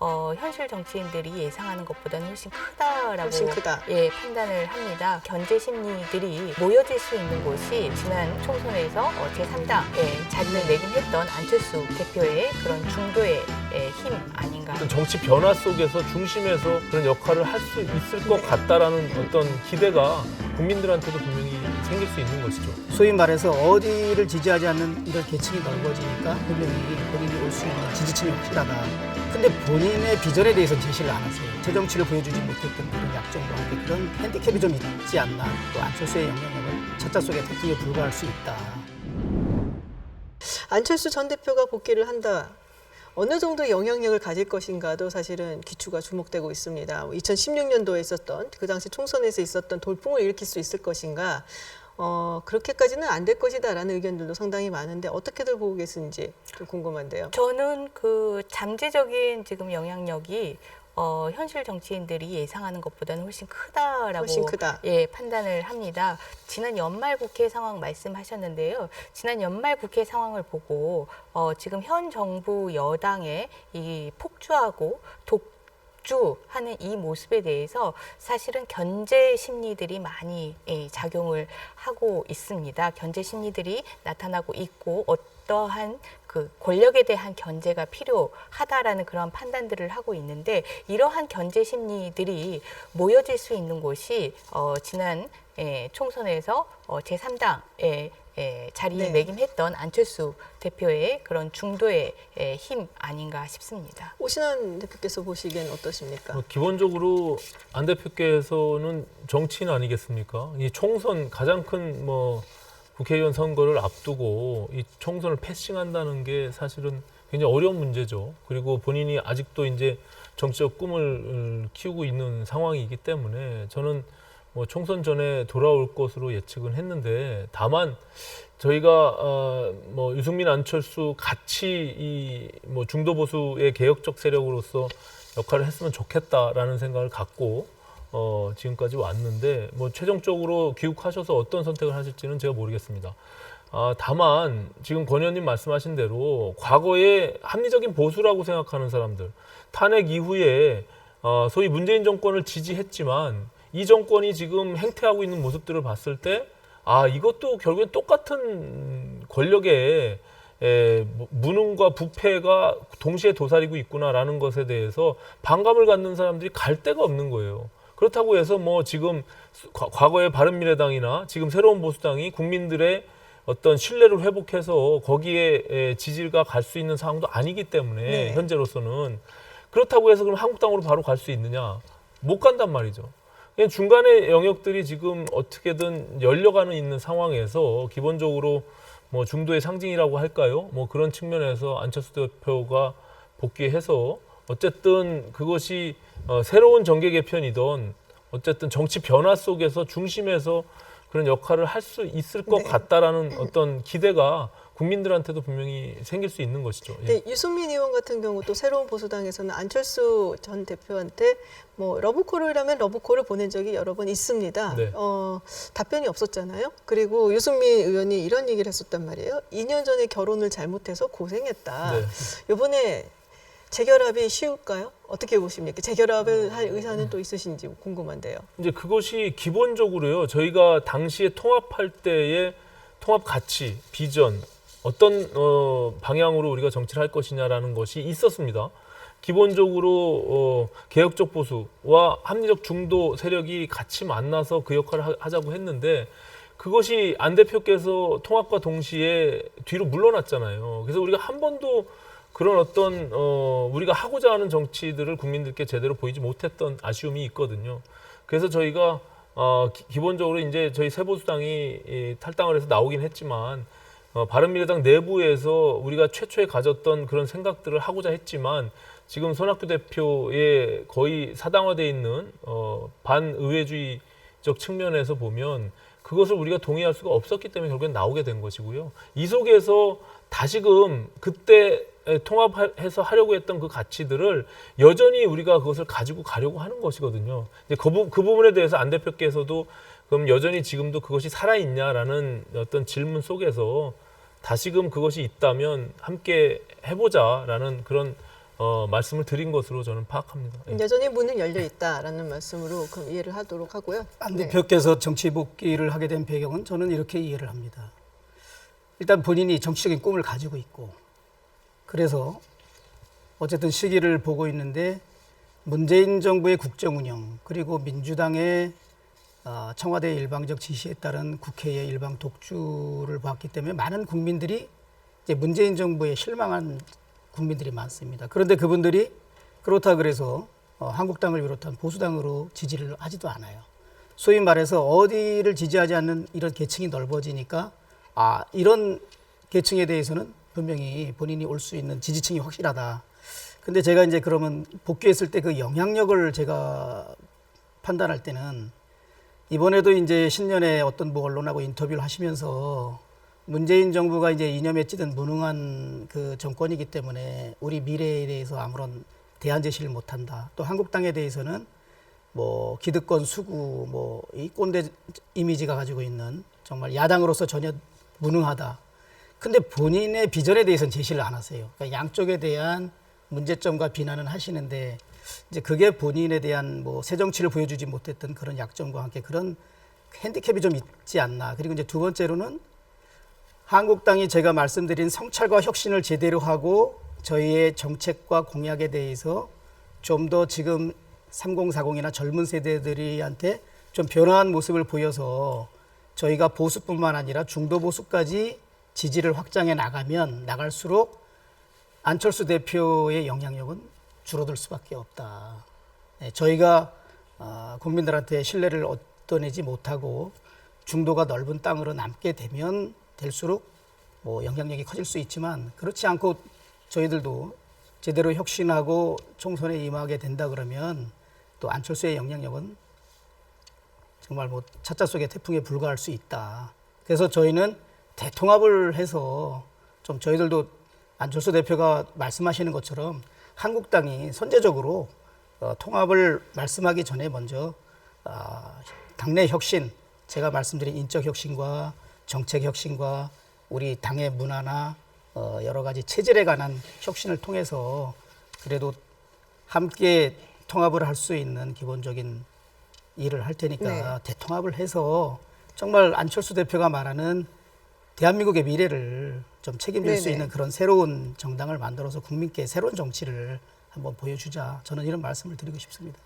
현실 정치인들이 예상하는 것보다는 훨씬 크다라고 훨씬 크다. 예, 판단을 합니다. 견제 심리들이 모여질 수 있는 곳이 지난 총선에서 제3당 자리를 매김했던 안철수 대표의 그런 중도의 힘 아닌가. 어떤 정치 변화 속에서 중심에서 그런 역할을 할 수 있을 것 같다라는 어떤 기대가 국민들한테도 분명히 생길 수 있는 것이죠. 소위 말해서 어디를 지지하지 않는 이런 계층이 넓어지니까 분명히 본인이 올 수 있는 지지층이 확실하다. 근데 본인의 비전에 대해서 제시를 안 하세요. 제 정치를 보여주지 못했던 그런 약점과 함께 그런 핸디캡이 좀 있지 않나. 또 안철수의 영향력은 숫자 속에 특기에 불과할 수 있다. 안철수 전 대표가 복귀를 한다. 어느 정도 영향력을 가질 것인가도 사실은 귀추가 주목되고 있습니다. 2016년도에 있었던 그 당시 총선에서 있었던 돌풍을 일으킬 수 있을 것인가. 그렇게까지는 안 될 것이다라는 의견들도 상당히 많은데 어떻게들 보고 계신지 좀 궁금한데요. 저는 그 잠재적인 지금 영향력이 현실 정치인들이 예상하는 것보다는 훨씬 크다라고 훨씬 크다. 예, 판단을 합니다. 지난 연말 국회 상황 말씀하셨는데요. 지난 연말 국회 상황을 보고 지금 현 정부 여당의 이 폭주하고 독주하는 이 모습에 대해서 사실은 견제 심리들이 많이 작용을 하고 있습니다. 견제 심리들이 나타나고 있고 어떠한 그 권력에 대한 견제가 필요하다라는 그런 판단들을 하고 있는데 이러한 견제 심리들이 모여질 수 있는 곳이 지난 총선에서 제3당의 자리에 네. 매김했던 안철수 대표의 그런 중도의 힘 아닌가 싶습니다. 오신환 대표께서 보시기엔 어떠십니까? 기본적으로 안 대표께서는 정치인 아니겠습니까? 이 총선 가장 큰 국회의원 선거를 앞두고 이 총선을 패싱한다는 게 사실은 굉장히 어려운 문제죠. 그리고 본인이 아직도 이제 정치적 꿈을 키우고 있는 상황이기 때문에 저는 총선 전에 돌아올 것으로 예측은 했는데 다만 저희가 유승민, 안철수 같이 이 중도 보수의 개혁적 세력으로서 역할을 했으면 좋겠다라는 생각을 갖고 지금까지 왔는데 최종적으로 귀국하셔서 어떤 선택을 하실지는 제가 모르겠습니다. 다만 지금 권 의원님 말씀하신 대로 과거에 합리적인 보수라고 생각하는 사람들 탄핵 이후에 소위 문재인 정권을 지지했지만 이 정권이 지금 행태하고 있는 모습들을 봤을 때 이것도 결국엔 똑같은 권력의 무능과 부패가 동시에 도사리고 있구나라는 것에 대해서 반감을 갖는 사람들이 갈 데가 없는 거예요. 그렇다고 해서 지금 과거의 바른미래당이나 지금 새로운 보수당이 국민들의 어떤 신뢰를 회복해서 거기에 지지가 갈 수 있는 상황도 아니기 때문에 네. 현재로서는 그렇다고 해서 그럼 한국당으로 바로 갈 수 있느냐? 못 간단 말이죠. 그냥 중간의 영역들이 지금 어떻게든 열려가는 있는 상황에서 기본적으로 중도의 상징이라고 할까요? 그런 측면에서 안철수 대표가 복귀해서 어쨌든 그것이 새로운 정계 개편이든 어쨌든 정치 변화 속에서 중심에서 그런 역할을 할 수 있을 것 같다라는 어떤 기대가 국민들한테도 분명히 생길 수 있는 것이죠. 네, 유승민 의원 같은 경우 또 새로운 보수당에서는 안철수 전 대표한테 러브콜이라면 러브콜을 보낸 적이 여러 번 있습니다. 네. 답변이 없었잖아요. 그리고 유승민 의원이 이런 얘기를 했었단 말이에요. 2년 전에 결혼을 잘못해서 고생했다. 네. 이번에 재결합이 쉬울까요? 어떻게 보십니까? 재결합을 할 의사는 또 있으신지 궁금한데요. 이제 그것이 기본적으로요. 저희가 당시에 통합할 때의 통합 가치, 비전, 어떤 방향으로 우리가 정치를 할 것이냐라는 것이 있었습니다. 기본적으로 개혁적 보수와 합리적 중도 세력이 같이 만나서 그 역할을 하자고 했는데 그것이 안 대표께서 통합과 동시에 뒤로 물러났잖아요. 그래서 우리가 한 번도 그런 어떤 우리가 하고자 하는 정치들을 국민들께 제대로 보이지 못했던 아쉬움이 있거든요. 그래서 저희가 기본적으로 이제 저희 새보수당이 탈당을 해서 나오긴 했지만 바른미래당 내부에서 우리가 최초에 가졌던 그런 생각들을 하고자 했지만 지금 손학규 대표의 거의 사당화되어 있는 반의회주의적 측면에서 보면 그것을 우리가 동의할 수가 없었기 때문에 결국엔 나오게 된 것이고요. 이 속에서 다시금 그때 통합해서 하려고 했던 그 가치들을 여전히 우리가 그것을 가지고 가려고 하는 것이거든요. 이제 그 부분에 대해서 안 대표께서도 그럼 여전히 지금도 그것이 살아있냐라는 어떤 질문 속에서 다시금 그것이 있다면 함께 해보자라는 그런 말씀을 드린 것으로 저는 파악합니다. 예. 여전히 문은 열려 있다라는 말씀으로 그럼 이해를 하도록 하고요. 안 네. 대표께서 정치 복귀를 하게 된 배경은 저는 이렇게 이해를 합니다. 일단 본인이 정치적인 꿈을 가지고 있고 그래서 어쨌든 시기를 보고 있는데 문재인 정부의 국정 운영 그리고 민주당의 청와대의 일방적 지시에 따른 국회의 일방 독주를 봤기 때문에 많은 국민들이 이제 문재인 정부에 실망한 국민들이 많습니다. 그런데 그분들이 그렇다 그래서 한국당을 비롯한 보수당으로 지지를 하지도 않아요. 소위 말해서 어디를 지지하지 않는 이런 계층이 넓어지니까 이런 계층에 대해서는 분명히 본인이 올 수 있는 지지층이 확실하다. 근데 제가 이제 그러면 복귀했을 때 그 영향력을 제가 판단할 때는 이번에도 이제 신년에 어떤 뭐 언론하고 인터뷰를 하시면서 문재인 정부가 이제 이념에 찌든 무능한 그 정권이기 때문에 우리 미래에 대해서 아무런 대안 제시를 못한다. 또 한국당에 대해서는 뭐 기득권 수구 뭐 이 꼰대 이미지가 가지고 있는 정말 야당으로서 전혀 무능하다. 근데 본인의 비전에 대해서는 제시를 안 하세요. 그러니까 양쪽에 대한 문제점과 비난은 하시는데 이제 그게 본인에 대한 뭐 새 정치를 보여주지 못했던 그런 약점과 함께 그런 핸디캡이 좀 있지 않나. 그리고 이제 두 번째로는 한국당이 제가 말씀드린 성찰과 혁신을 제대로 하고 저희의 정책과 공약에 대해서 좀 더 지금 3040이나 젊은 세대들한테 좀 변화한 모습을 보여서 저희가 보수뿐만 아니라 중도 보수까지 지지를 확장해 나가면 나갈수록 안철수 대표의 영향력은 줄어들 수밖에 없다. 네, 저희가 국민들한테 신뢰를 얻어내지 못하고 중도가 넓은 땅으로 남게 되면 될수록 뭐 영향력이 커질 수 있지만 그렇지 않고 저희들도 제대로 혁신하고 총선에 임하게 된다 그러면 또 안철수의 영향력은 정말 뭐 차자 속의 태풍에 불과할 수 있다. 그래서 저희는 대통합을 해서 좀 저희들도 안철수 대표가 말씀하시는 것처럼 한국당이 선제적으로 통합을 말씀하기 전에 먼저 당내 혁신, 제가 말씀드린 인적 혁신과 정책 혁신과 우리 당의 문화나 여러 가지 체질에 관한 혁신을 통해서 그래도 함께 통합을 할 수 있는 기본적인 일을 할 테니까 대통합을 해서 정말 안철수 대표가 말하는 대한민국의 미래를 좀 책임질 수 있는 그런 새로운 정당을 만들어서 국민께 새로운 정치를 한번 보여주자. 저는 이런 말씀을 드리고 싶습니다.